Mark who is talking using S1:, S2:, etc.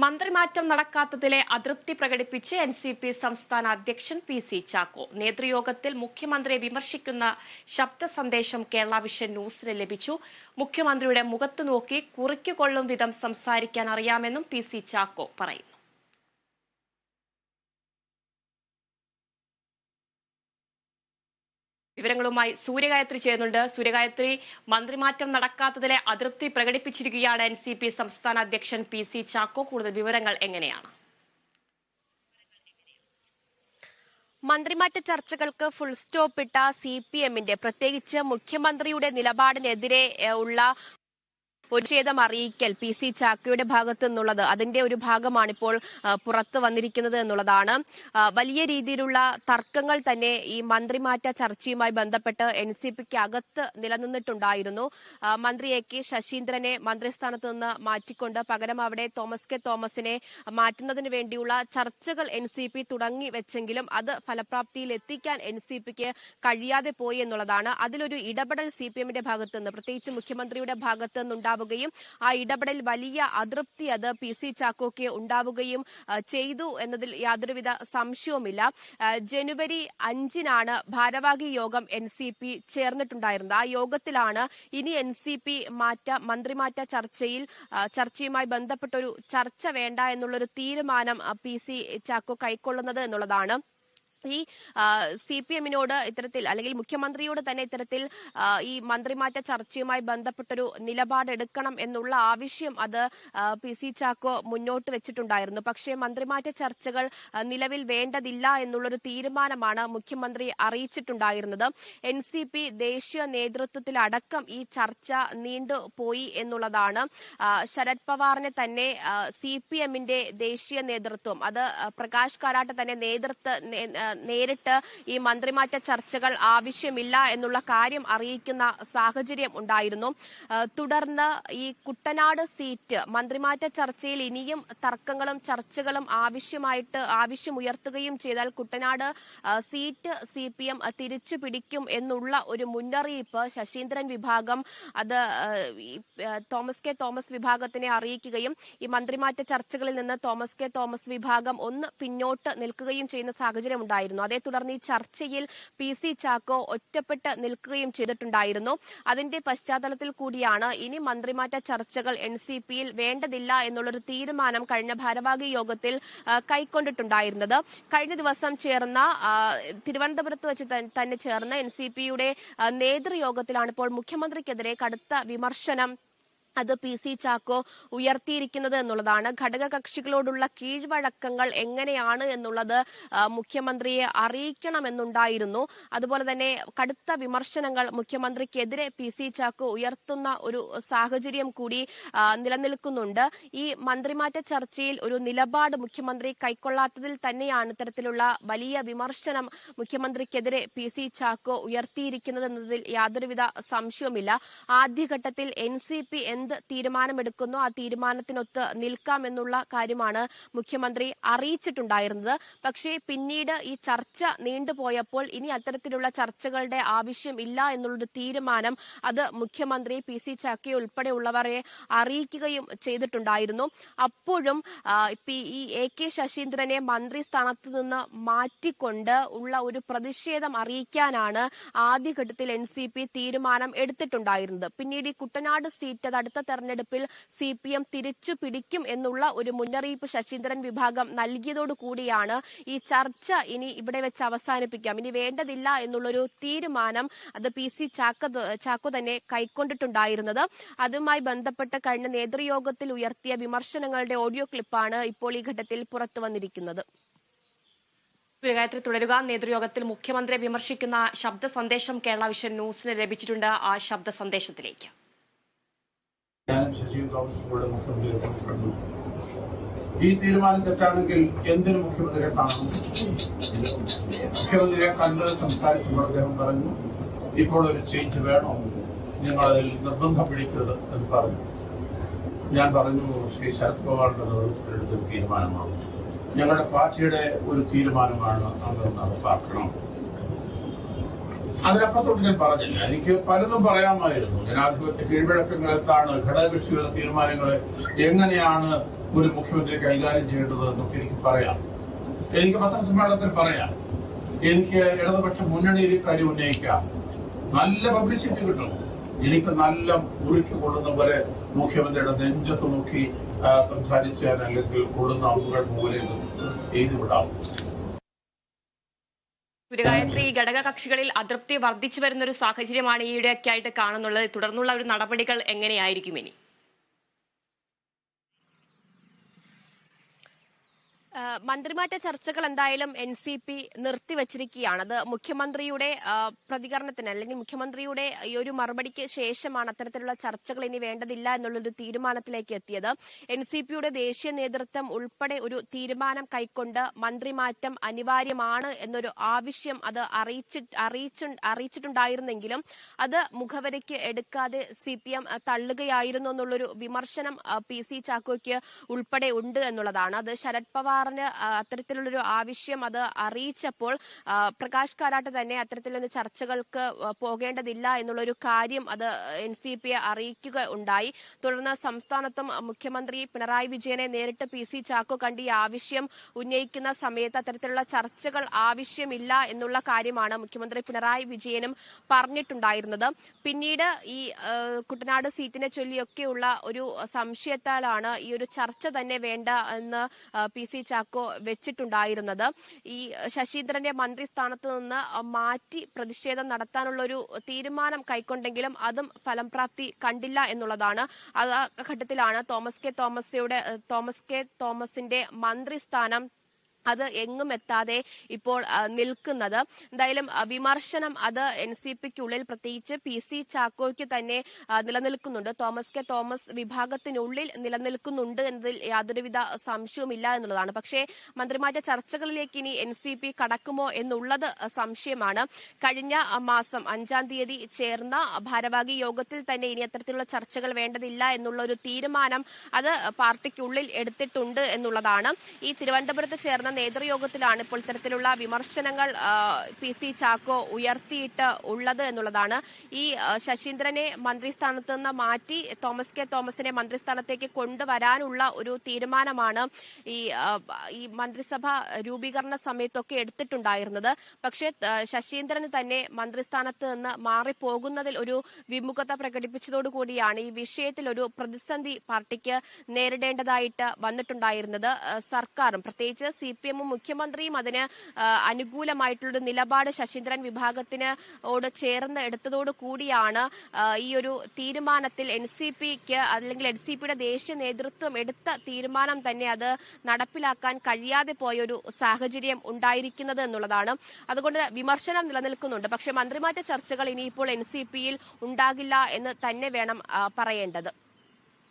S1: മന്ത്രിമാറ്റം നടക്കാത്തതിലെ അതൃപ്തി പ്രകടിപ്പിച്ച് എൻസിപി സംസ്ഥാന അധ്യക്ഷൻ പി.സി. ചാക്കോ. നേതൃയോഗത്തിൽ മുഖ്യമന്ത്രിയെ വിമർശിക്കുന്ന ശബ്ദ സന്ദേശം കേരള വിഷൻ ന്യൂസിന് ലഭിച്ചു. മുഖ്യമന്ത്രിയുടെ മുഖത്ത് നോക്കി കുറിക്കുകൊള്ളും വിധം സംസാരിക്കാൻ അറിയാമെന്നും പി.സി. ചാക്കോ പറയുന്നു. വിവരങ്ങളുമായി സൂര്യഗായത്രി ചെയ്യുന്നുണ്ട്. സൂര്യഗായത്രി, മന്ത്രിമാറ്റം നടക്കാത്തതിലെ അതൃപ്തി പ്രകടിപ്പിച്ചിരിക്കുകയാണ് എൻസിപി സംസ്ഥാന അധ്യക്ഷൻ പി.സി. ചാക്കോ. കൂടുതൽ വിവരങ്ങൾ എങ്ങനെയാണ്?
S2: മന്ത്രിമാറ്റ ചർച്ചകൾക്ക് ഫുൾ സ്റ്റോപ്പ് ഇട്ട CPM-ന്റെ പ്രത്യേകിച്ച് മുഖ്യമന്ത്രിയുടെ നിലപാടിനെതിരെ ഉള്ള പ്രതിഷേധം അറിയിക്കൽ പി.സി. ചാക്കോയുടെ ഭാഗത്തു നിന്നുള്ളത് അതിന്റെ ഒരു ഭാഗമാണിപ്പോൾ പുറത്തു വന്നിരിക്കുന്നത് എന്നുള്ളതാണ്. വലിയ രീതിയിലുള്ള തർക്കങ്ങൾ തന്നെ ഈ മന്ത്രിമാറ്റ ചർച്ചയുമായി ബന്ധപ്പെട്ട് എൻസിപിക്ക് അകത്ത് നിലനിന്നിട്ടുണ്ടായിരുന്നു. മന്ത്രി A.K. ശശീന്ദ്രനെ മന്ത്രിസ്ഥാനത്ത് നിന്ന് മാറ്റിക്കൊണ്ട് പകരം അവിടെ തോമസ് കെ തോമസിനെ മാറ്റുന്നതിന് വേണ്ടിയുള്ള ചർച്ചകൾ എൻസിപി തുടങ്ങി വെച്ചെങ്കിലും അത് ഫലപ്രാപ്തിയിൽ എത്തിക്കാൻ എൻസിപിക്ക് കഴിയാതെ പോയി എന്നുള്ളതാണ്. അതിലൊരു ഇടപെടൽ CPM-ന്റെ ഭാഗത്തു നിന്ന് പ്രത്യേകിച്ച് മുഖ്യമന്ത്രിയുടെ ഭാഗത്തു നിന്നുണ്ടാവുകയും ആ ഇടപെടൽ വലിയ അതൃപ്തി അത് പി.സി. ചാക്കോയ്ക്ക് ഉണ്ടാവുകയും ചെയ്തു എന്നതിൽ യാതൊരുവിധ സംശയവുമില്ല. ജനുവരി 5-നാണ് ഭാരവാഹി യോഗം എൻസിപി ചേർന്നിട്ടുണ്ടായിരുന്നത്. ആ യോഗത്തിലാണ് ഇനി എൻസിപി മന്ത്രിമാറ്റ ചർച്ചയുമായി ബന്ധപ്പെട്ടൊരു ചർച്ച വേണ്ട എന്നുള്ളൊരു തീരുമാനം പി.സി. ചാക്കോ കൈക്കൊള്ളുന്നത് എന്നുള്ളതാണ്. ഈ CPM-നോട് ഇത്തരത്തിൽ അല്ലെങ്കിൽ മുഖ്യമന്ത്രിയോട് തന്നെ ഇത്തരത്തിൽ ഈ മന്ത്രിമാറ്റ ചർച്ചയുമായി ബന്ധപ്പെട്ടൊരു നിലപാടെടുക്കണം എന്നുള്ള ആവശ്യം അത് പി.സി. ചാക്കോ മുന്നോട്ട് വെച്ചിട്ടുണ്ടായിരുന്നു. പക്ഷേ മന്ത്രിമാറ്റ ചർച്ചകൾ നിലവിൽ വേണ്ടതില്ല എന്നുള്ളൊരു തീരുമാനമാണ് മുഖ്യമന്ത്രി അറിയിച്ചിട്ടുണ്ടായിരുന്നത്. എൻസിപി ദേശീയ നേതൃത്വത്തിലടക്കം ഈ ചർച്ച നീണ്ടുപോയി എന്നുള്ളതാണ്. ശരത് പവാറിനെ തന്നെ CPM-ന്റെ ദേശീയ നേതൃത്വം അത് പ്രകാശ് കാരാട്ട് തന്നെ നേരിട്ട് ഈ മന്ത്രിമാറ്റ ചർച്ചകൾ ആവശ്യമില്ല എന്നുള്ള കാര്യം അറിയിക്കുന്ന സാഹചര്യം ഉണ്ടായിരുന്നു. തുടർന്ന് ഈ കുട്ടനാട് സീറ്റ് മന്ത്രിമാറ്റ ചർച്ചയിൽ ഇനിയും തർക്കങ്ങളും ചർച്ചകളും ആവശ്യമുയർത്തുകയും ചെയ്താൽ കുട്ടനാട് സീറ്റ് CPM തിരിച്ചു പിടിക്കും എന്നുള്ള ഒരു മുന്നറിയിപ്പ് ശശീന്ദ്രൻ വിഭാഗം അത് തോമസ് കെ തോമസ് വിഭാഗത്തിനെ അറിയിക്കുകയും ഈ മന്ത്രിമാറ്റ ചർച്ചകളിൽ നിന്ന് തോമസ് കെ തോമസ് വിഭാഗം ഒന്ന് പിന്നോട്ട് നിൽക്കുകയും ചെയ്യുന്ന സാഹചര്യം ഉണ്ടായിരുന്നു. അതേ തുടർന്ന് ഈ ചർച്ചയിൽ പി.സി. ചാക്കോ ഒറ്റപ്പെട്ട് നിൽക്കുകയും ചെയ്തിട്ടുണ്ടായിരുന്നു. അതിന്റെ പശ്ചാത്തലത്തിൽ കൂടിയാണ് ഇനി മന്ത്രിമാറ്റ ചർച്ചകൾ എൻസിപിയിൽ വേണ്ടതില്ല എന്നുള്ളൊരു തീരുമാനം കഴിഞ്ഞ ഭാരവാഹി യോഗത്തിൽ കൈക്കൊണ്ടിട്ടുണ്ടായിരുന്നത്. കഴിഞ്ഞ ദിവസം ചേർന്ന തിരുവനന്തപുരത്ത് വെച്ച് തന്നെ ചേർന്ന എൻസിപിയുടെ നേതൃയോഗത്തിലാണ് ഇപ്പോൾ മുഖ്യമന്ത്രിക്കെതിരെ കടുത്ത വിമർശനം അത് പി.സി. ചാക്കോ ഉയർത്തിയിരിക്കുന്നത് എന്നുള്ളതാണ്. ഘടകകക്ഷികളോടുള്ള കീഴ്വഴക്കങ്ങൾ എങ്ങനെയാണ് എന്നുള്ളത് മുഖ്യമന്ത്രിയെ അറിയിക്കണമെന്നുണ്ടായിരുന്നു. അതുപോലെ തന്നെ കടുത്ത വിമർശനങ്ങൾ മുഖ്യമന്ത്രിക്കെതിരെ പി.സി. ചാക്കോ ഉയർത്തുന്ന ഒരു സാഹചര്യം കൂടി നിലനിൽക്കുന്നുണ്ട്. ഈ മന്ത്രിമാറ്റ ചർച്ചയിൽ ഒരു നിലപാട് മുഖ്യമന്ത്രി കൈക്കൊള്ളാത്തതിൽ തന്നെയാണ് ഇത്തരത്തിലുള്ള വലിയ വിമർശനം മുഖ്യമന്ത്രിക്കെതിരെ പി.സി. ചാക്കോ ഉയർത്തിയിരിക്കുന്നത് എന്നതിൽ യാതൊരുവിധ സംശയവുമില്ല. ആദ്യഘട്ടത്തിൽ എൻസിപി എന്ത് തീരുമാനമെടുക്കുന്നു ആ തീരുമാനത്തിനൊത്ത് നിൽക്കാമെന്നുള്ള കാര്യമാണ് മുഖ്യമന്ത്രി അറിയിച്ചിട്ടുണ്ടായിരുന്നത്. പക്ഷേ പിന്നീട് ഈ ചർച്ച നീണ്ടുപോയപ്പോൾ ഇനി അത്തരത്തിലുള്ള ചർച്ചകളുടെ ആവശ്യം ഇല്ല എന്നുള്ളൊരു തീരുമാനം അത് മുഖ്യമന്ത്രി പി.സി. ചാക്കോ ഉൾപ്പെടെയുള്ളവരെ അറിയിക്കുകയും ചെയ്തിട്ടുണ്ടായിരുന്നു. അപ്പോഴും ഈ A.K. ശശീന്ദ്രനെ മന്ത്രി സ്ഥാനത്ത് നിന്ന് മാറ്റിക്കൊണ്ട് ഉള്ള ഒരു പ്രതിഷേധം അറിയിക്കാനാണ് ആദ്യഘട്ടത്തിൽ എൻസിപി തീരുമാനം എടുത്തിട്ടുണ്ടായിരുന്നത്. പിന്നീട് ഈ കുട്ടനാട് സീറ്റ് അടുത്ത തെരഞ്ഞെടുപ്പിൽ CPM തിരിച്ചു പിടിക്കും എന്നുള്ള ഒരു മുന്നറിയിപ്പ് ശശീന്ദ്രൻ വിഭാഗം നൽകിയതോടു കൂടിയാണ് ഈ ചർച്ച ഇനി ഇവിടെ വെച്ച് അവസാനിപ്പിക്കാം, ഇനി വേണ്ടതില്ല എന്നുള്ളൊരു തീരുമാനം അത് പി.സി. ചാക്കോ തന്നെ കൈക്കൊണ്ടിട്ടുണ്ടായിരുന്നത്. അതുമായി ബന്ധപ്പെട്ട് കഴിഞ്ഞ നേതൃയോഗത്തിൽ ഉയർത്തിയ വിമർശനങ്ങളുടെ ഓഡിയോ ക്ലിപ്പാണ് ഇപ്പോൾ ഈ ഘട്ടത്തിൽ പുറത്തു വന്നിരിക്കുന്നത്.
S1: ഗായത്രി തുടരുക. നേതൃയോഗത്തിൽ മുഖ്യമന്ത്രിയെ വിമർശിക്കുന്ന ശബ്ദ സന്ദേശം കേരള വിഷൻ ന്യൂസിന് ലഭിച്ചിട്ടുണ്ട്. ആ ശബ്ദ സന്ദേശത്തിലേക്ക്.
S3: ഈ തീരുമാനം തെറ്റാണെങ്കിൽ എന്തിനു മുഖ്യമന്ത്രിയെ കാണും? മുഖ്യമന്ത്രിയെ കണ്ട് സംസാരിച്ചപ്പോൾ അദ്ദേഹം പറഞ്ഞു, ഇപ്പോൾ ഒരു ചേഞ്ച് വേണോ, നിങ്ങളതിൽ നിർബന്ധം പിടിക്കരുത് എന്ന് പറഞ്ഞു. ഞാൻ പറഞ്ഞു, ശ്രീ ശരത് പവാറിന്റെ നേതൃത്വത്തിലെടുത്തൊരു തീരുമാനമാണ്, ഞങ്ങളുടെ പാർട്ടിയുടെ ഒരു തീരുമാനമാണ്, അത് നടപ്പാക്കണം. അതിനപ്പുറത്തോട്ട് ഞാൻ പറഞ്ഞില്ല. എനിക്ക് പലതും പറയാമായിരുന്നു. ജനാധിപത്യ കീഴ്വഴക്കങ്ങൾ എന്താണ്, ഘടകകക്ഷികളുടെ തീരുമാനങ്ങളെ എങ്ങനെയാണ് ഒരു മുഖ്യമന്ത്രി കൈകാര്യം ചെയ്യേണ്ടത് എന്നൊക്കെ എനിക്ക് പറയാം. എനിക്ക് പത്രസമ്മേളനത്തിൽ പറയാം. എനിക്ക് ഇടതുപക്ഷ മുന്നണിയിൽ കാര്യം ഉന്നയിക്കാം. നല്ല പബ്ലിസിറ്റി കിട്ടും. എനിക്ക് നല്ല മുറിക്ക് കൊള്ളുന്ന പോലെ മുഖ്യമന്ത്രിയുടെ നെഞ്ചത്ത് നോക്കി സംസാരിച്ചാൽ അല്ലെങ്കിൽ കൊള്ളുന്ന അമ്പുകൾ പോലെ എഴുതി വിടാം.
S1: ഗായത്രി, ഘടകകക്ഷികളിൽ അതൃപ്തി വർദ്ധിച്ചു വരുന്ന ഒരു സാഹചര്യമാണ് ഈയിടെയൊക്കെയായിട്ട് കാണുന്നുള്ളത്. തുടർന്നുള്ള ഒരു നടപടികൾ എങ്ങനെയായിരിക്കും ഇനി?
S2: മന്ത്രിമാറ്റ ചർച്ചകൾ എന്തായാലും NCP നിർത്തിവച്ചിരിക്കുകയാണ്. അത് മുഖ്യമന്ത്രിയുടെ പ്രതികരണത്തിന് അല്ലെങ്കിൽ മുഖ്യമന്ത്രിയുടെ ഈ ഒരു മറുപടിക്ക് ശേഷമാണ് അത്തരത്തിലുള്ള ചർച്ചകൾ ഇനി വേണ്ടതില്ല എന്നുള്ളൊരു തീരുമാനത്തിലേക്ക് എത്തിയത്. NCPയുടെ ദേശീയ നേതൃത്വം ഉൾപ്പെടെ ഒരു തീരുമാനം കൈക്കൊണ്ട് മന്ത്രിമാറ്റം അനിവാര്യമാണ് എന്നൊരു ആവശ്യം അത് അറിയിച്ചിട്ടുണ്ടായിരുന്നെങ്കിലും അത് മുഖവരയ്ക്ക് എടുക്കാതെ CPM തള്ളുകയായിരുന്നു എന്നുള്ളൊരു വിമർശനം PC ചാക്കോയ്ക്ക് ഉൾപ്പെടെ ഉണ്ട് എന്നുള്ളതാണ്. അത് ശരത് പവാർ അത്തരത്തിലുള്ളൊരു ആവശ്യം അത് അറിയിച്ചപ്പോൾ പ്രകാശ് കാരാട്ട് തന്നെ അത്തരത്തിലൊരു ചർച്ചകൾക്ക് പോകേണ്ടതില്ല എന്നുള്ളൊരു കാര്യം അത് NCPയെ അറിയിക്കുക ഉണ്ടായി. തുടർന്ന് സംസ്ഥാനത്തും മുഖ്യമന്ത്രി പിണറായി വിജയനെ നേരിട്ട് PC ചാക്കോ കണ്ട് ഈ ആവശ്യം ഉന്നയിക്കുന്ന സമയത്ത് അത്തരത്തിലുള്ള ചർച്ചകൾ ആവശ്യമില്ല എന്നുള്ള കാര്യമാണ് മുഖ്യമന്ത്രി പിണറായി വിജയനും പറഞ്ഞിട്ടുണ്ടായിരുന്നത്. പിന്നീട് ഈ കുട്ടനാട് സീറ്റിനെ ചൊല്ലിയൊക്കെയുള്ള ഒരു സംശയത്താലാണ് ഈ ഒരു ചർച്ച തന്നെ വേണ്ട എന്ന് PC ചാക്കോ വെച്ചിട്ടുണ്ടായിരുന്നത്. ഈ ശശീന്ദ്രന്റെ മന്ത്രിസ്ഥാനത്ത് നിന്ന് മാറ്റി പ്രതിഷേധം നടത്താനുള്ള ഒരു തീരുമാനം കൈക്കൊണ്ടെങ്കിലും അതും ഫലം പ്രാപ്തി കണ്ടില്ല എന്നുള്ളതാണ്. ആ ഘട്ടത്തിലാണ് തോമസ് കെ തോമസിന്റെ മന്ത്രിസ്ഥാനം അത് എങ്ങും എത്താതെ ഇപ്പോൾ നിൽക്കുന്നത്. എന്തായാലും വിമർശനം അത് NCPക്കുള്ളിൽ പ്രത്യേകിച്ച് PC ചാക്കോയ്ക്ക് തന്നെ നിലനിൽക്കുന്നുണ്ട്. തോമസ് കെ തോമസ് വിഭാഗത്തിനുള്ളിൽ നിലനിൽക്കുന്നുണ്ട് എന്നതിൽ യാതൊരുവിധ സംശയവുമില്ല എന്നുള്ളതാണ്. പക്ഷേ മന്ത്രിമാറ്റ ചർച്ചകളിലേക്ക് ഇനി NCP കടക്കുമോ എന്നുള്ളത് സംശയമാണ്. കഴിഞ്ഞ മാസം 5-ാം തീയതി ചേർന്ന ഭാരവാഹി യോഗത്തിൽ തന്നെ ഇനി അത്തരത്തിലുള്ള ചർച്ചകൾ വേണ്ടതില്ല എന്നുള്ള ഒരു തീരുമാനം അത് പാർട്ടിക്കുള്ളിൽ എടുത്തിട്ടുണ്ട് എന്നുള്ളതാണ്. ഈ തിരുവനന്തപുരത്ത് ചേർന്ന നേതൃയോഗത്തിലാണ് ഇപ്പോൾ ഇത്തരത്തിലുള്ള വിമർശനങ്ങൾ PC ചാക്കോ ഉയർത്തിയിട്ട് ഉള്ളത് എന്നുള്ളതാണ്. ഈ ശശീന്ദ്രനെ മന്ത്രിസ്ഥാനത്ത് നിന്ന് മാറ്റി തോമസ് കെ തോമസിനെ മന്ത്രിസ്ഥാനത്തേക്ക് കൊണ്ടുവരാനുള്ള ഒരു തീരുമാനമാണ് ഈ മന്ത്രിസഭ രൂപീകരണ സമയത്തൊക്കെ എടുത്തിട്ടുണ്ടായിരുന്നത്. പക്ഷേ ശശീന്ദ്രന് തന്നെ മന്ത്രിസ്ഥാനത്ത് നിന്ന് മാറിപ്പോകുന്നതിൽ ഒരു വിമുഖത പ്രകടിപ്പിച്ചതോടുകൂടിയാണ് ഈ വിഷയത്തിൽ ഒരു പ്രതിസന്ധി പാർട്ടിക്ക് നേരിടേണ്ടതായിട്ട് വന്നിട്ടുണ്ടായിരുന്നത്. സർക്കാരും പ്രത്യേകിച്ച് CPM മുഖ്യമന്ത്രിയും അതിന് അനുകൂലമായിട്ടുള്ളൊരു നിലപാട് ശശീന്ദ്രൻ വിഭാഗത്തിനോട് ചേർന്ന് എടുത്തതോടു കൂടിയാണ് ഈ ഒരു തീരുമാനത്തിൽ NCPക്ക് അല്ലെങ്കിൽ NCPയുടെ ദേശീയ നേതൃത്വം എടുത്ത തീരുമാനം തന്നെ അത് നടപ്പിലാക്കാൻ കഴിയാതെ പോയൊരു സാഹചര്യം ഉണ്ടായിരിക്കുന്നത് എന്നുള്ളതാണ്. അതുകൊണ്ട് വിമർശനം നിലനിൽക്കുന്നുണ്ട്. പക്ഷേ മന്ത്രിമാറ്റ ചർച്ചകൾ ഇനിയിപ്പോൾ NCPയിൽ ഉണ്ടാകില്ല എന്ന് തന്നെ വേണം പറയേണ്ടത്.